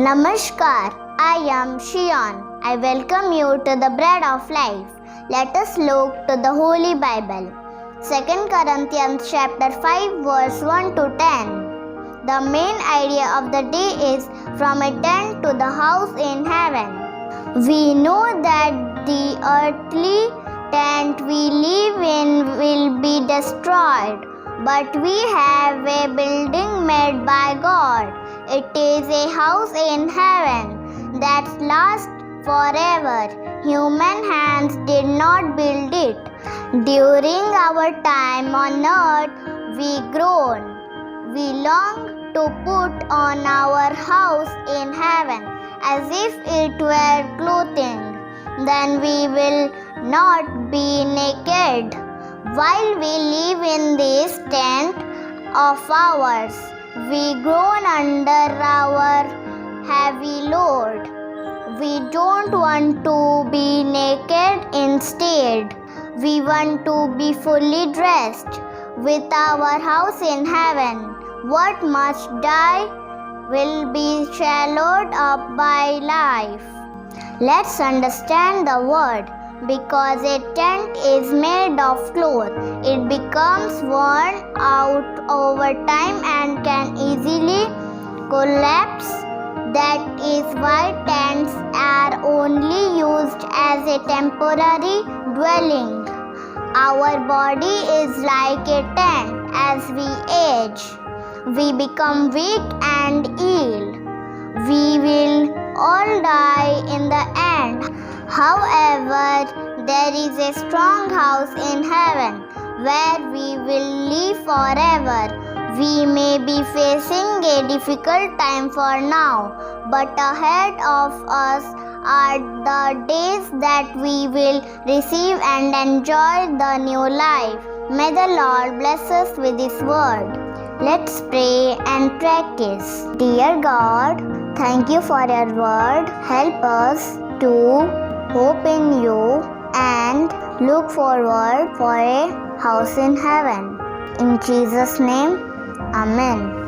Namaskar, I am Shion. I welcome you to the Bread of Life. Let us look to the Holy Bible. 2 Corinthians chapter 5 verse 1 to 10. The main idea of the day is from a tent to the house in heaven. We know that the earthly tent we live in will be destroyed, but we have a building made by God. It is a house in heaven that lasts forever. Human hands did not build it. During our time on earth, we groan. We long to put on our house in heaven as if it were clothing. Then we will not be naked. While we live in this tent of ours, we groan under our heavy load. We don't want to be naked. Instead, we want to be fully dressed. With our house in heaven, what must die will be swallowed up by life. Let's understand the word. Because a tent is made of cloth, it becomes worn out over time and can easily collapse. That is why tents are only used as a temporary dwelling. Our body is like a tent. As we age, we become weak and ill. We will all die in the end. However, there is a strong house in heaven where we will live forever. We may be facing a difficult time for now, but ahead of us are the days that we will receive and enjoy the new life. May the Lord bless us with His word. Let's pray and practice. Dear God, thank you for your word. Help us to hope in you and look forward for a house in heaven. In Jesus' name, Amen.